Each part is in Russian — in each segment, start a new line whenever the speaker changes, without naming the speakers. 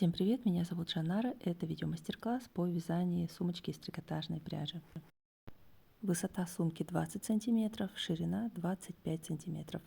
Всем привет, меня зовут Жанара, это видеомастер-класс по вязанию сумочки из трикотажной пряжи. Высота сумки 20 см, ширина 25 см.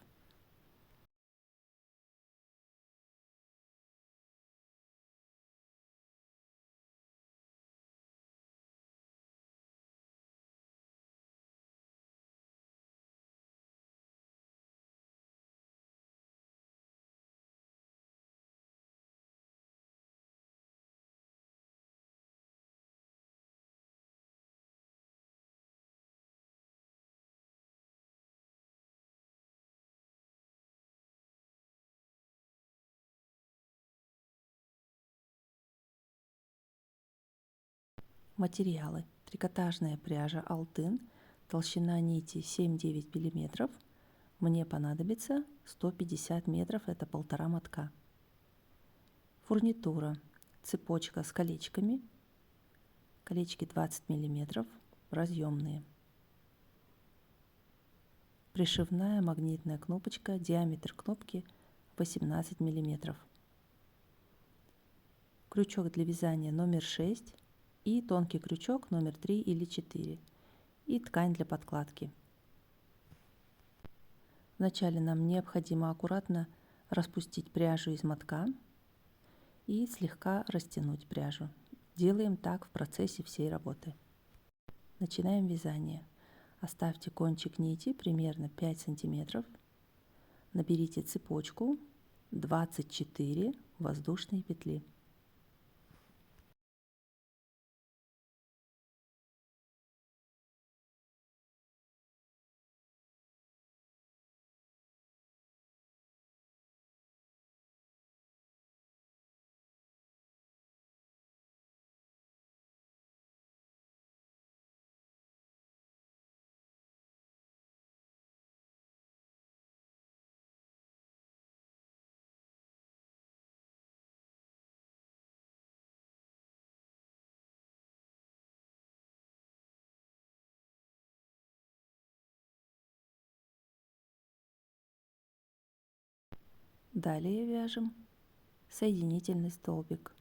Материалы: трикотажная пряжа Алтын, толщина нити 7-9 мм. Мне понадобится 150 метров, это 1,5 мотка. Фурнитура: цепочка с колечками, колечки 20 мм, разъемные. Пришивная магнитная кнопочка, диаметр кнопки 18 мм. Крючок для вязания номер 6 и тонкий крючок номер 3 или 4 и ткань для подкладки. Вначале нам необходимо аккуратно распустить пряжу из мотка и слегка растянуть пряжу. Делаем так в процессе всей работы. Начинаем вязание. Оставьте кончик нити примерно 5 сантиметров. Наберите цепочку 24 воздушные петли. Далее вяжем соединительный столбик.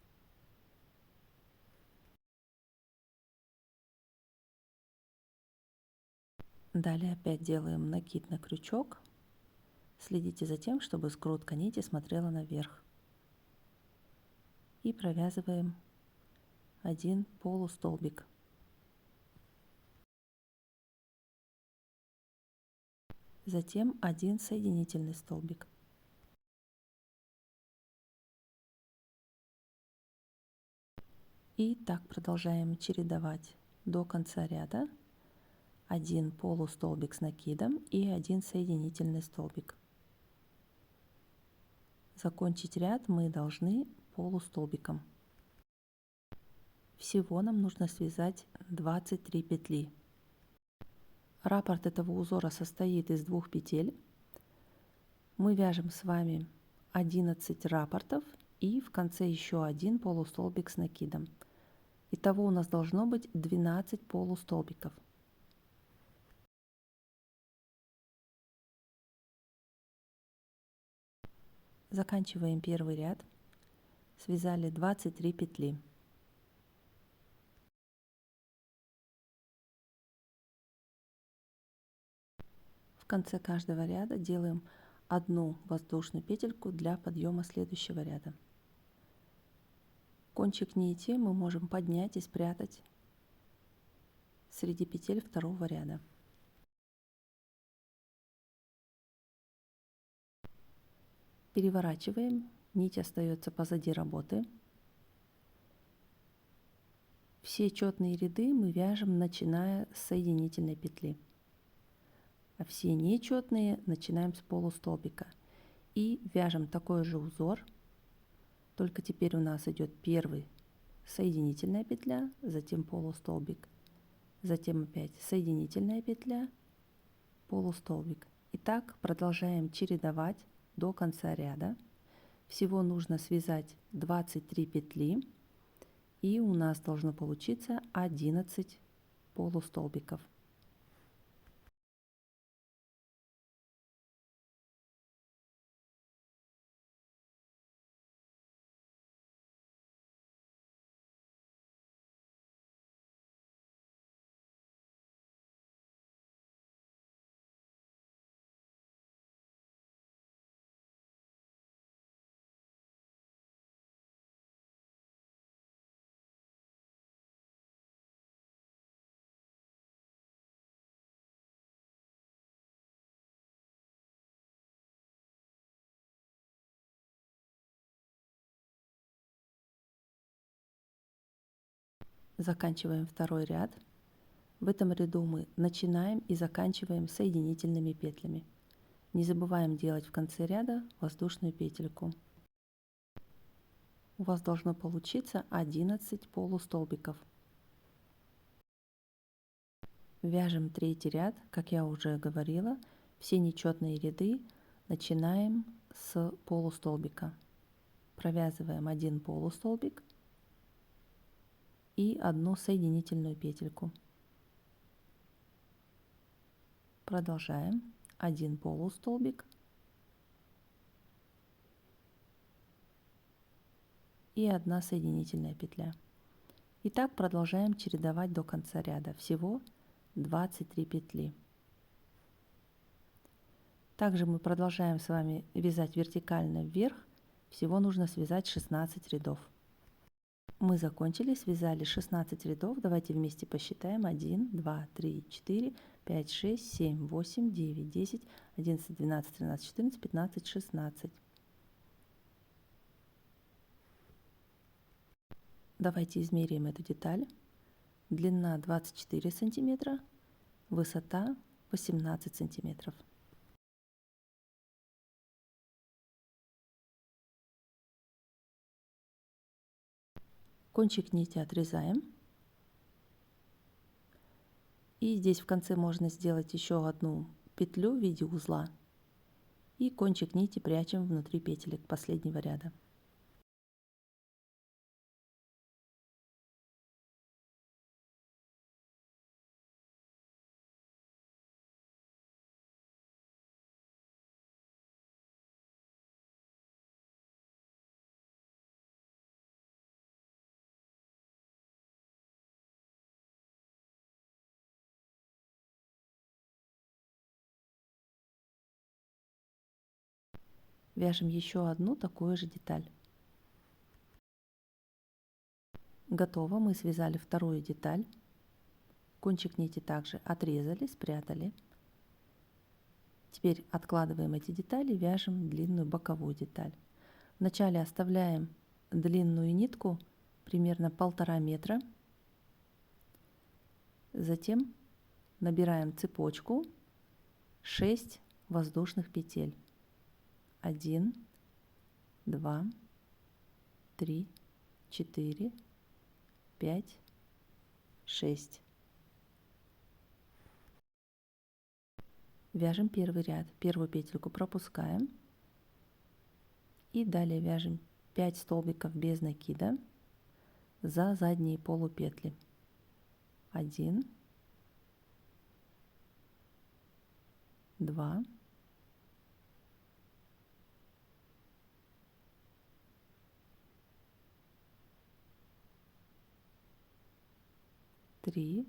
Далее опять делаем накид на крючок. Следите за тем, чтобы скрутка нити смотрела наверх. И провязываем один полустолбик. Затем один соединительный столбик. И так продолжаем чередовать до конца ряда. Один полустолбик с накидом и один соединительный столбик. Закончить ряд мы должны полустолбиком. Всего нам нужно связать 23 петли. Раппорт этого узора состоит из 2 петель. Мы вяжем с вами 11 раппортов и в конце еще один полустолбик с накидом. Итого у нас должно быть 12 полустолбиков. Заканчиваем первый ряд. Связали 23 петли. В конце каждого ряда делаем одну воздушную петельку для подъема следующего ряда. Кончик нити мы можем поднять и спрятать среди петель второго ряда. Переворачиваем, нить остается позади работы. Все четные ряды мы вяжем, начиная с соединительной петли. а все нечетные начинаем с полустолбика. И вяжем такой же узор, только теперь у нас идет первый соединительная петля, затем полустолбик, затем опять соединительная петля, полустолбик. И так продолжаем чередовать до конца ряда. Всего нужно связать 23 петли, и у нас должно получиться 11 полустолбиков. Заканчиваем второй ряд. В этом ряду мы начинаем и заканчиваем соединительными петлями. Не забываем делать в конце ряда воздушную петельку. У вас должно получиться 11 полустолбиков. Вяжем третий ряд, как я уже говорила, все нечетные ряды начинаем с полустолбика. Провязываем один полустолбик и одну соединительную петельку. Продолжаем. Один полустолбик и одна соединительная петля. И так продолжаем чередовать до конца ряда. Всего 23 петли. Также мы продолжаем с вами вязать вертикально вверх. Всего нужно связать 16 рядов. Мы закончили, связали 16 рядов. Давайте вместе посчитаем. 1, 2, 3, 4, 5, 6, 7, 8, 9, 10, 11, 12, 13, 14, 15, 16. Давайте измерим эту деталь. Длина 24 сантиметра, высота 18 сантиметров. Кончик нити отрезаем. И здесь в конце можно сделать еще одну петлю в виде узла. И кончик нити прячем внутри петелек последнего ряда. Вяжем еще одну такую же деталь. Готово, мы связали вторую деталь. Кончик нити также отрезали, спрятали. Теперь откладываем эти детали, вяжем длинную боковую деталь. Вначале оставляем длинную нитку примерно 1,5 метра. Затем набираем цепочку 6 воздушных петель. 1, 2, 3, 4, 5, 6. Вяжем первый ряд. Первую петельку пропускаем. И далее вяжем 5 столбиков без накида за задние полупетли. 1, 2, 3,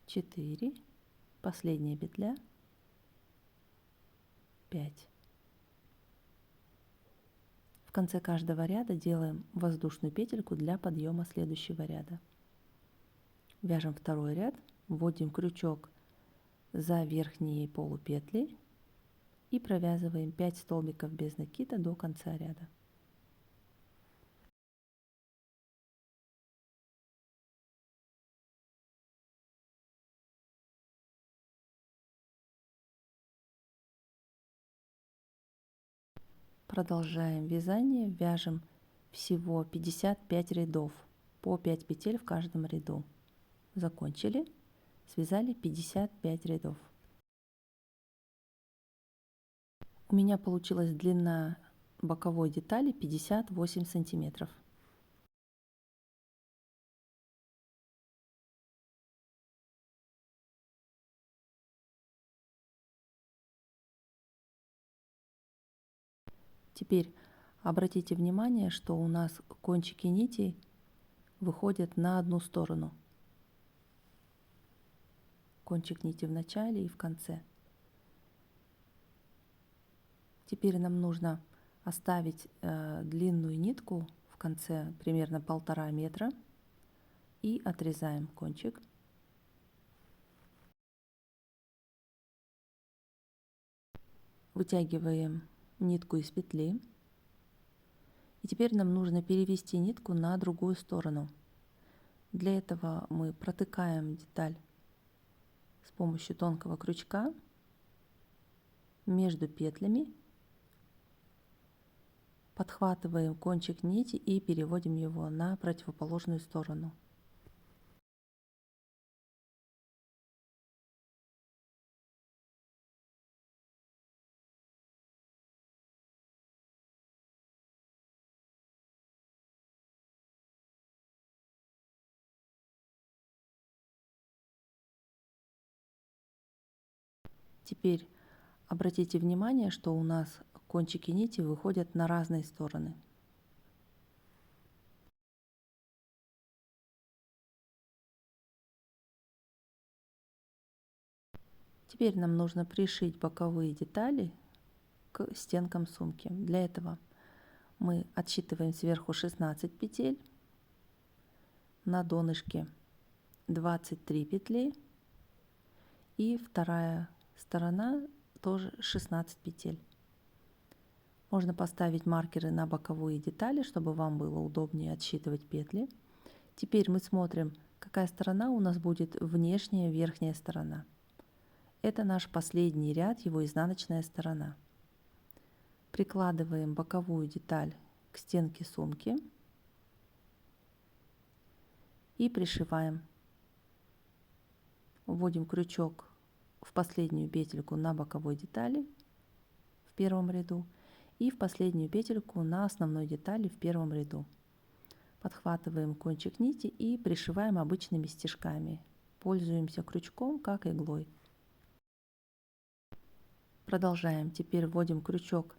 4, последняя петля, 5. В конце каждого ряда делаем воздушную петельку для подъема следующего ряда. Вяжем второй ряд, вводим крючок за верхние полупетли и провязываем 5 столбиков без накида до конца ряда. Продолжаем вязание, вяжем всего 55 рядов, по 5 петель в каждом ряду. Закончили, связали 55 рядов. У меня получилась длина боковой детали 58 сантиметров. Теперь обратите внимание, что у нас кончики нитей выходят на одну сторону. Кончик нити в начале и в конце. Теперь нам нужно оставить длинную нитку в конце, примерно 1,5 метра, и отрезаем кончик. Вытягиваем нитку из петли. И теперь нам нужно перевести нитку на другую сторону. Для этого мы протыкаем деталь с помощью тонкого крючка между петлями, подхватываем кончик нити и переводим его на противоположную сторону. Теперь обратите внимание, что у нас кончики нити выходят на разные стороны. Теперь нам нужно пришить боковые детали к стенкам сумки. Для этого мы отсчитываем сверху 16 петель, на донышке 23 петли и вторая сторона тоже 16 петель. Можно поставить маркеры на боковые детали, чтобы вам было удобнее отсчитывать петли. Теперь мы смотрим, какая сторона у нас будет внешняя, верхняя сторона. Это наш последний ряд, его изнаночная сторона. Прикладываем боковую деталь к стенке сумки и пришиваем. Вводим крючок в последнюю петельку на боковой детали в первом ряду и в последнюю петельку на основной детали в первом ряду. Подхватываем кончик нити и пришиваем обычными стежками. Пользуемся крючком как иглой. Продолжаем. Теперь вводим крючок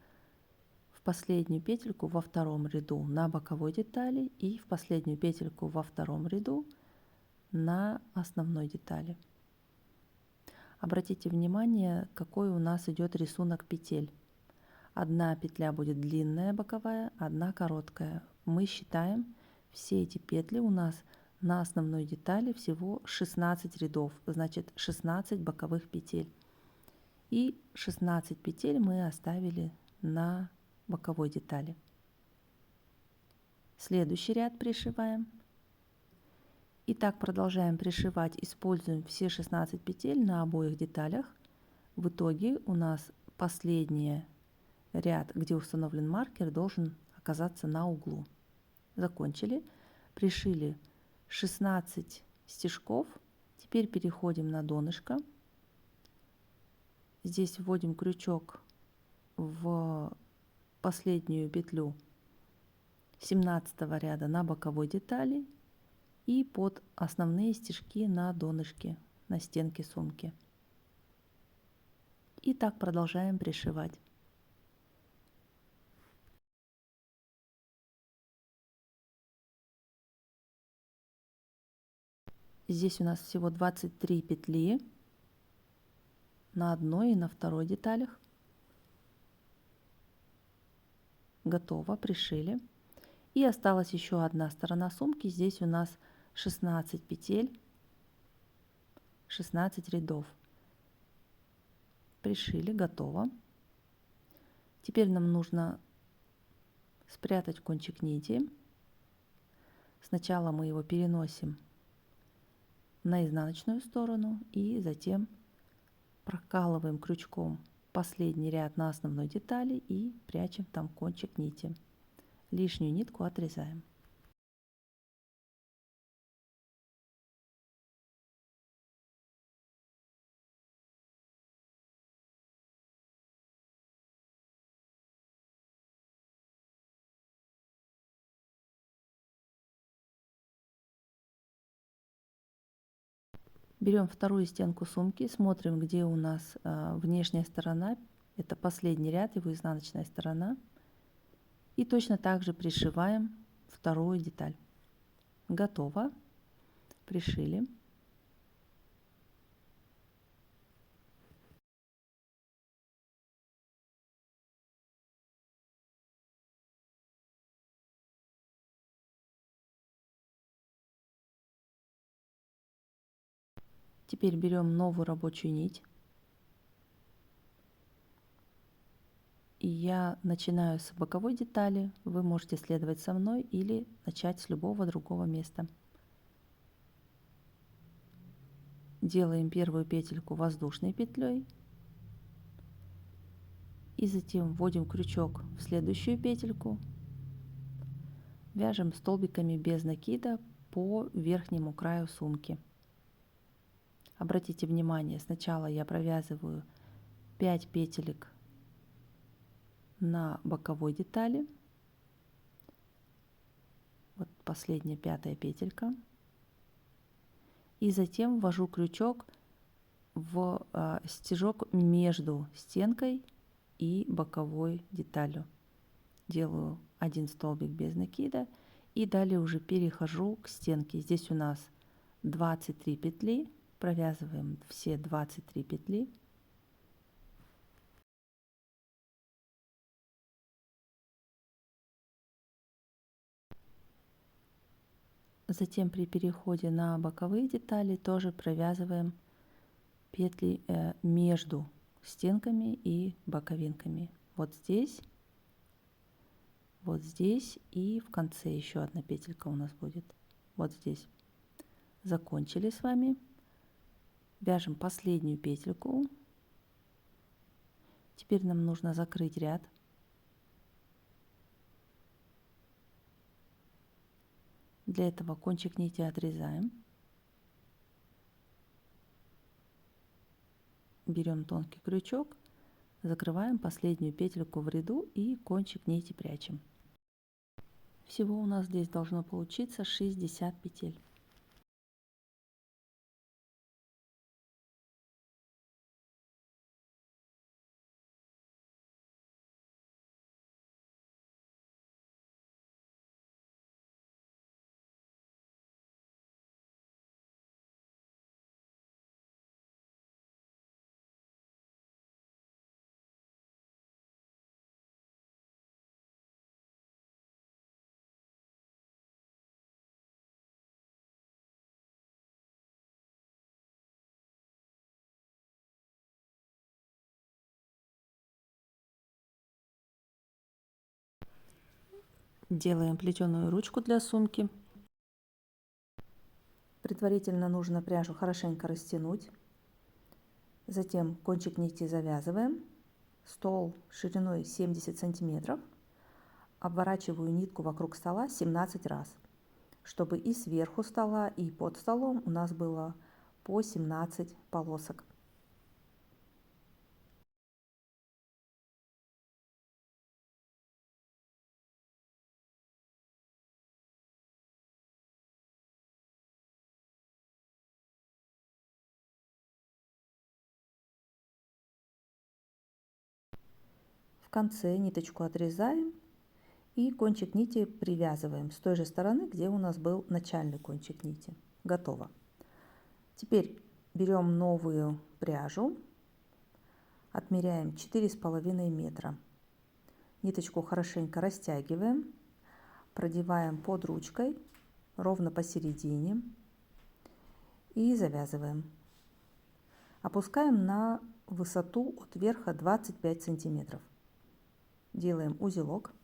в последнюю петельку во втором ряду на боковой детали и в последнюю петельку во втором ряду на основной детали. Обратите внимание, какой у нас идет рисунок петель. Одна петля будет длинная боковая, одна короткая. Мы считаем, все эти петли у нас на основной детали всего 16 рядов, значит 16 боковых петель. И 16 петель мы оставили на боковой детали. Следующий ряд пришиваем. И так продолжаем пришивать, используем все 16 петель на обоих деталях. В итоге у нас последний ряд, где установлен маркер, должен оказаться на углу. Закончили, пришили 16 стежков. Теперь переходим на донышко. Здесь вводим крючок в последнюю петлю 17 ряда на боковой детали и под основные стежки на донышке, на стенке сумки. И так продолжаем пришивать. Здесь у нас всего 23 петли на одной и на второй деталях. Готово, пришили. И осталась еще одна сторона сумки. Здесь у нас 16 петель, 16 рядов. Пришили, готово. Теперь нам нужно спрятать кончик нити. Сначала мы его переносим на изнаночную сторону и затем прокалываем крючком последний ряд на основной детали и прячем там кончик нити. Лишнюю нитку отрезаем. Берем вторую стенку сумки, смотрим, где у нас внешняя сторона, это последний ряд, его изнаночная сторона. И точно так же пришиваем вторую деталь. Готово. Пришили. Теперь берем новую рабочую нить. И я начинаю с боковой детали. Вы можете следовать со мной или начать с любого другого места. Делаем первую петельку воздушной петлей. И затем вводим крючок в следующую петельку. Вяжем столбиками без накида по верхнему краю сумки. Обратите внимание, сначала я провязываю 5 петелек на боковой детали. Вот последняя, пятая петелька. И затем ввожу крючок в стежок между стенкой и боковой деталью. Делаю один столбик без накида и далее уже перехожу к стенке. Здесь у нас 23 петли. Провязываем все 23 петли. Затем при переходе на боковые детали тоже провязываем петли между стенками и боковинками. Вот здесь и в конце еще одна петелька у нас будет. Вот здесь. Закончили с вами. Вяжем последнюю петельку. Теперь нам нужно закрыть ряд. Для этого кончик нити отрезаем. Берем тонкий крючок, закрываем последнюю петельку в ряду и кончик нити прячем. Всего у нас здесь должно получиться 60 петель. Делаем плетеную ручку для сумки. Предварительно нужно пряжу хорошенько растянуть. Затем кончик нити завязываем. Стол шириной 70 сантиметров. Обворачиваю нитку вокруг стола 17 раз, чтобы и сверху стола, и под столом у нас было по 17 полосок. В конце ниточку отрезаем и кончик нити привязываем с той же стороны, где у нас был начальный кончик нити. Готово. Теперь берем новую пряжу, отмеряем 4,5 метра. Ниточку хорошенько растягиваем, продеваем под ручкой ровно посередине и завязываем. Опускаем на высоту от верха 25 сантиметров. Делаем узелок.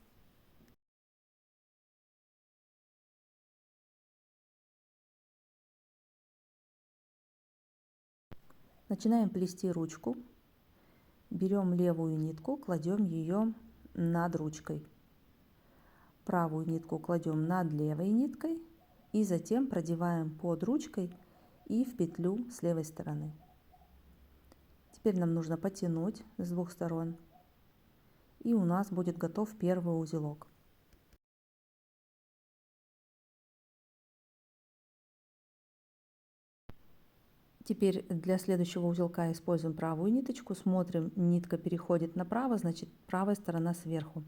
Начинаем плести ручку. Берем левую нитку, кладем ее над ручкой. Правую нитку кладем над левой ниткой и затем продеваем под ручкой и в петлю с левой стороны. Теперь нам нужно потянуть с двух сторон, и у нас будет готов первый узелок. Теперь для следующего узелка используем правую ниточку, смотрим, нитка переходит направо, значит правая сторона сверху.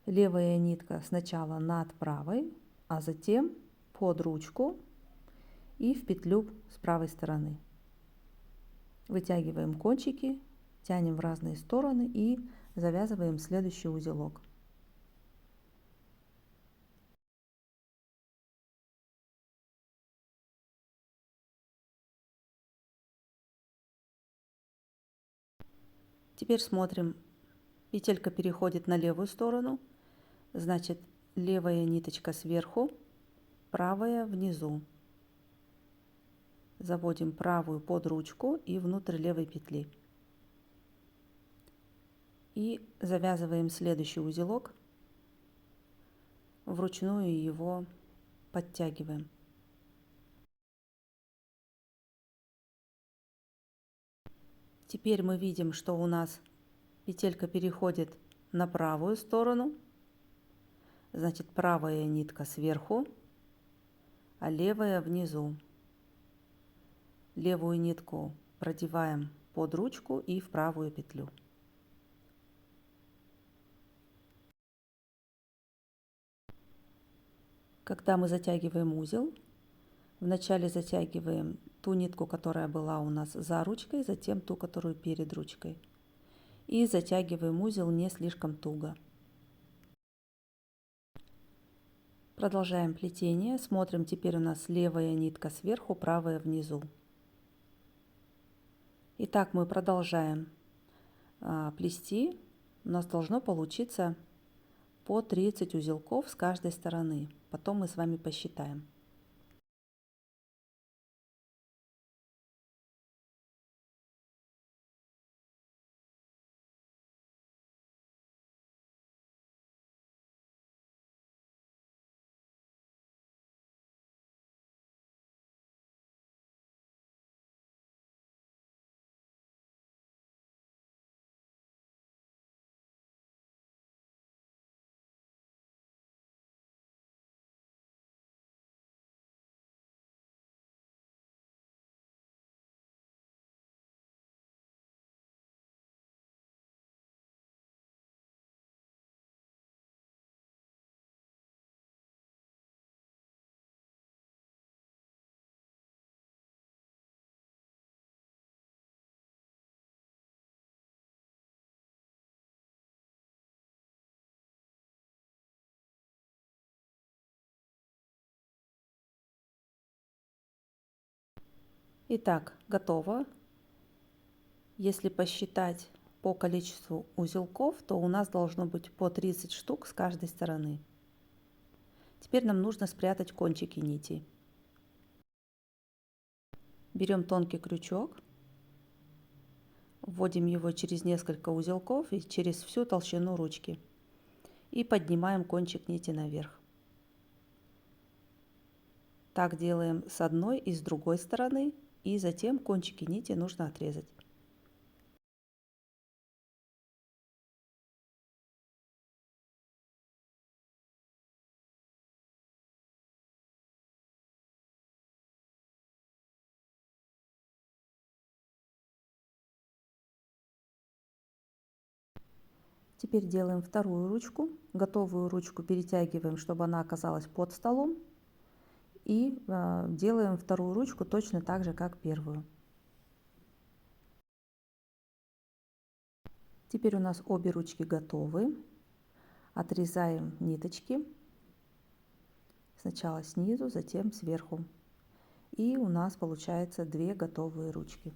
Левая нитка сначала над правой, а затем под ручку и в петлю с правой стороны. Вытягиваем кончики, тянем в разные стороны и завязываем следующий узелок. Теперь смотрим, петелька переходит на левую сторону, значит левая ниточка сверху, правая внизу. Заводим правую под ручку и внутрь левой петли. И завязываем следующий узелок, вручную его подтягиваем. Теперь мы видим, что у нас петелька переходит на правую сторону, значит правая нитка сверху, а левая внизу. Левую нитку продеваем под ручку и в правую петлю. Когда мы затягиваем узел, вначале затягиваем ту нитку, которая была у нас за ручкой, затем ту, которую перед ручкой. И затягиваем узел не слишком туго. Продолжаем плетение. Смотрим, теперь у нас левая нитка сверху, правая внизу. Итак, мы продолжаем плести. У нас должно получиться по 30 узелков с каждой стороны. Потом мы с вами посчитаем. Итак, готово. Если посчитать по количеству узелков, то у нас должно быть по 30 штук с каждой стороны. Теперь нам нужно спрятать кончики нити. Берем тонкий крючок, вводим его через несколько узелков и через всю толщину ручки. И поднимаем кончик нити наверх. Так делаем с одной и с другой стороны, и затем кончики нити нужно отрезать. Теперь делаем вторую ручку. Готовую ручку перетягиваем, чтобы она оказалась под столом. И делаем вторую ручку точно так же, как первую. Теперь у нас обе ручки готовы. Отрезаем ниточки. Сначала снизу, затем сверху. И у нас получается две готовые ручки.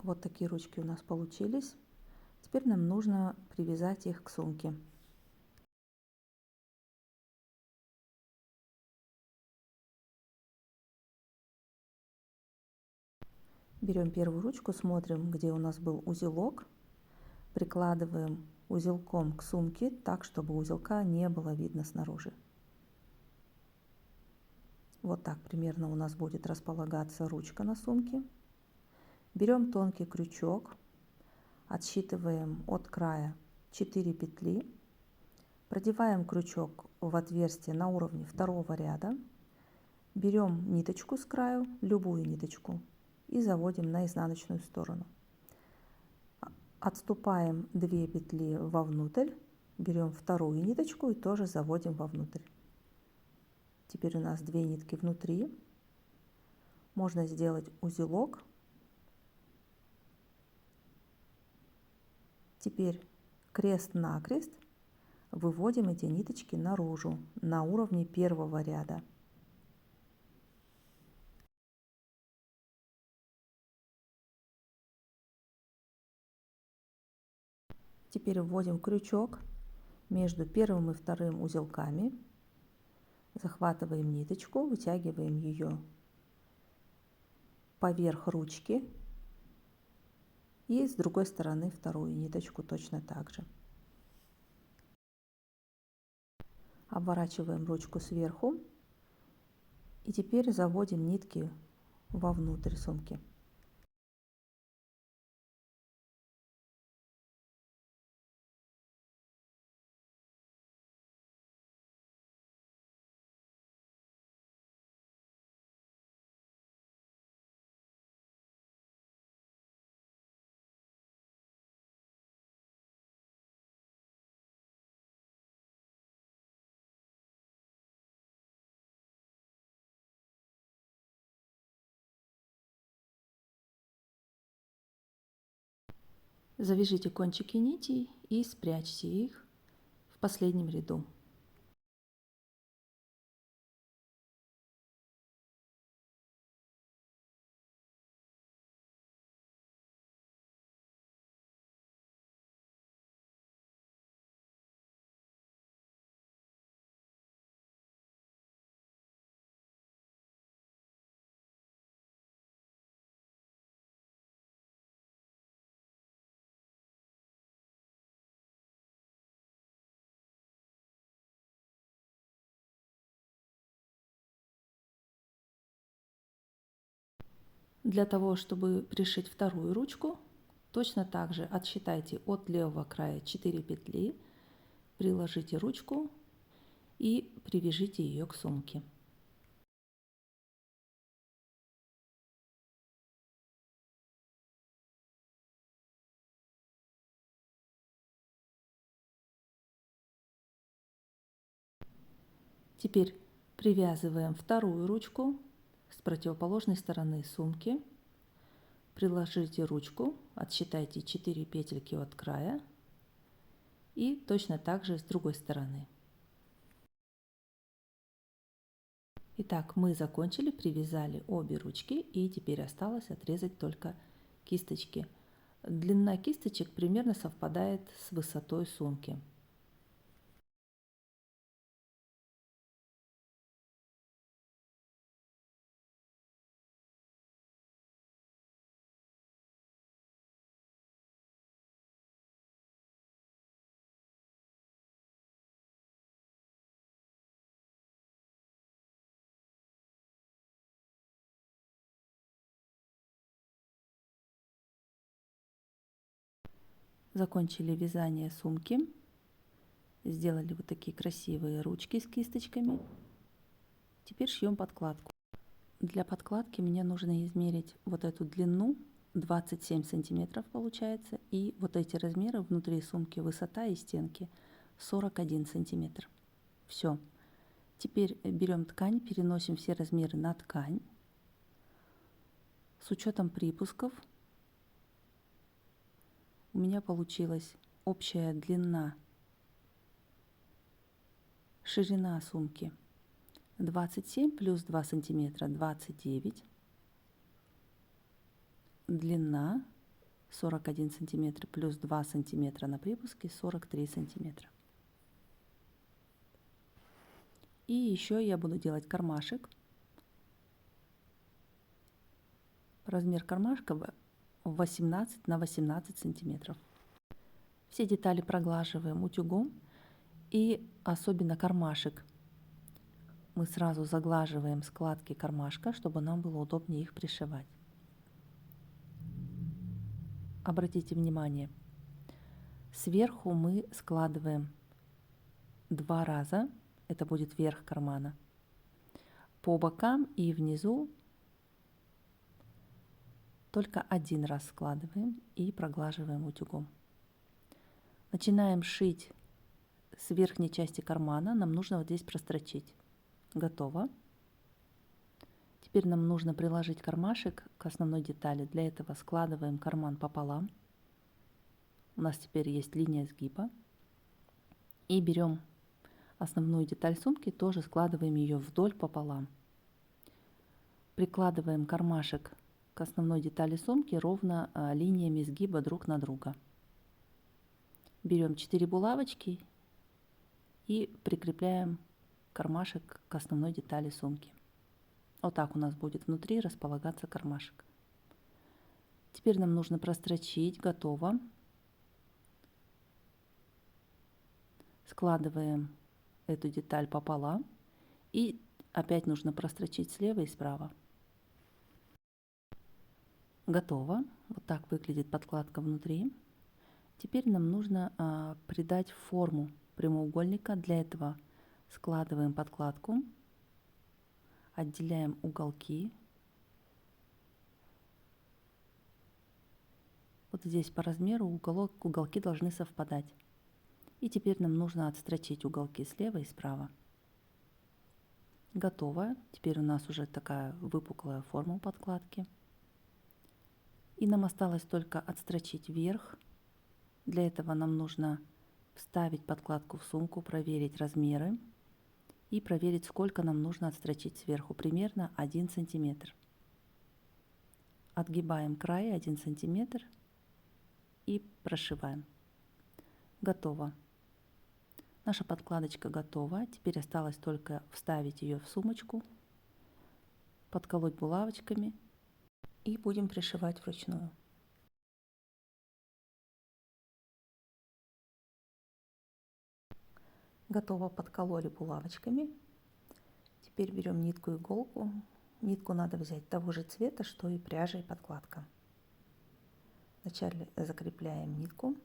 Вот такие ручки у нас получились. Теперь нам нужно привязать их к сумке. Берем первую ручку, смотрим, где у нас был узелок, прикладываем узелком к сумке так, чтобы узелка не было видно снаружи. Вот так примерно у нас будет располагаться ручка на сумке. Берем тонкий крючок, отсчитываем от края 4 петли, продеваем крючок в отверстие на уровне второго ряда, берем ниточку с краю, любую ниточку, и заводим на изнаночную сторону. Отступаем 2 петли вовнутрь, берем вторую ниточку и тоже заводим вовнутрь. Теперь у нас 2 нитки внутри. Можно сделать узелок. Теперь крест-накрест выводим эти ниточки наружу на уровне первого ряда. Теперь вводим крючок между первым и вторым узелками, захватываем ниточку, вытягиваем ее поверх ручки и с другой стороны вторую ниточку точно так же. Обворачиваем ручку сверху и теперь заводим нитки вовнутрь сумки. Завяжите кончики нитей и спрячьте их в последнем ряду. Для того, чтобы пришить вторую ручку, точно так же отсчитайте от левого края 4 петли, приложите ручку и привяжите ее к сумке. Теперь привязываем вторую ручку с противоположной стороны сумки. Приложите ручку, отсчитайте 4 петельки от края и точно так же с другой стороны. Итак, мы закончили, привязали обе ручки и теперь осталось отрезать только кисточки. Длина кисточек примерно совпадает с высотой сумки. Закончили вязание сумки. Сделали вот такие красивые ручки с кисточками. Теперь шьем подкладку. Для подкладки мне нужно измерить вот эту длину, 27 сантиметров получается, и вот эти размеры внутри сумки, высота и стенки 41 сантиметр. Все. Теперь берем ткань, переносим все размеры на ткань. С учетом припусков у меня получилась общая длина, ширина сумки 27 плюс 2 сантиметра 29, длина 41 сантиметр плюс 2 сантиметра на припуске 43 сантиметра. И еще я буду делать кармашек. Размер кармашка 18 на 18 сантиметров. Все детали проглаживаем утюгом, и особенно кармашек мы сразу заглаживаем складки кармашка, чтобы нам было удобнее их пришивать. Обратите внимание, сверху мы складываем 2 раза, это будет верх кармана. По бокам и внизу только 1 раз складываем и проглаживаем утюгом. Начинаем шить с верхней части кармана, нам нужно вот здесь прострочить. Готово. Теперь нам нужно приложить кармашек к основной детали. Для этого складываем карман пополам. У нас теперь есть линия сгиба. И берем основную деталь сумки, тоже складываем ее вдоль пополам. Прикладываем кармашек к основной детали сумки ровно линиями сгиба друг на друга. Берем 4 булавочки и прикрепляем кармашек к основной детали сумки. Вот так у нас будет внутри располагаться кармашек. Теперь нам нужно прострочить. Готово. Складываем эту деталь пополам и опять нужно прострочить слева и справа. Готово. Вот так выглядит подкладка внутри. Теперь нам нужно придать форму прямоугольника. Для этого складываем подкладку, отделяем уголки. Вот здесь по размеру уголки должны совпадать. И теперь нам нужно отстрочить уголки слева и справа. Готово. Теперь у нас уже такая выпуклая форма подкладки. И нам осталось только отстрочить вверх. Для этого нам нужно вставить подкладку в сумку, проверить размеры и проверить, сколько нам нужно отстрочить сверху. Примерно 1 сантиметр. Отгибаем край 1 сантиметр и прошиваем. Готово. Наша подкладочка готова. Теперь осталось только вставить ее в сумочку, подколоть булавочками и будем пришивать вручную. Готово, подкололи булавочками. Теперь берем нитку и иголку. Нитку надо взять того же цвета, что и пряжа и подкладка. Вначале закрепляем нитку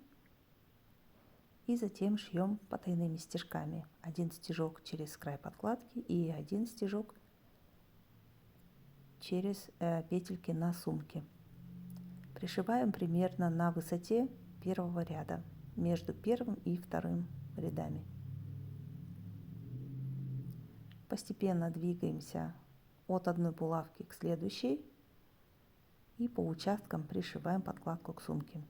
и затем шьем потайными стежками. Один стежок через край подкладки и один стежок через петельки на сумке. Пришиваем примерно на высоте первого ряда, между первым и вторым рядами. Постепенно двигаемся от одной булавки к следующей и по участкам пришиваем подкладку к сумке.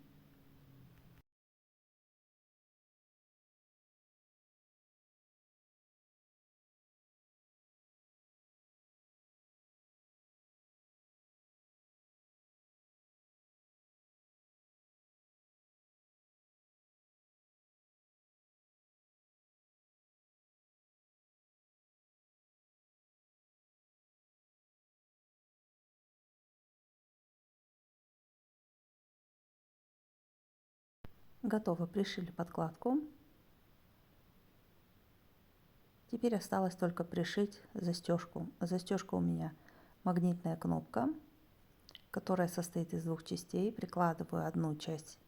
Готово, пришили подкладку. Теперь осталось только пришить застежку. Застежка у меня магнитная кнопка, которая состоит из 2 частей. Прикладываю одну часть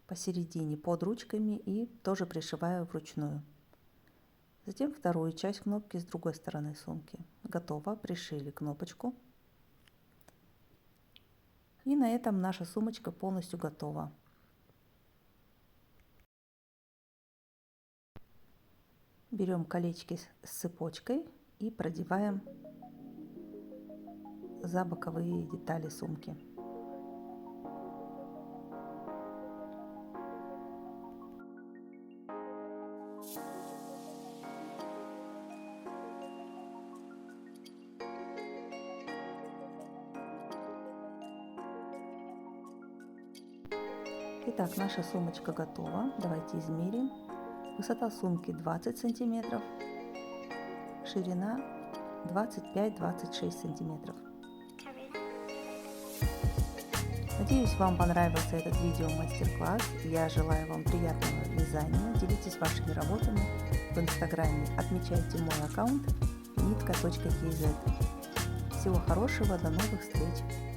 посередине под ручками и тоже пришиваю вручную. Затем вторую часть кнопки с другой стороны сумки. Готово, пришили кнопочку. И на этом наша сумочка полностью готова. Берем колечки с цепочкой и продеваем за боковые детали сумки. Итак, наша сумочка готова. Давайте измерим. Высота сумки 20 сантиметров, ширина 25-26 сантиметров. Надеюсь, вам понравился этот видео-мастер-класс. Я желаю вам приятного вязания. Делитесь вашими работами в инстаграме. Отмечайте мой аккаунт nitka.kz. Всего хорошего, до новых встреч!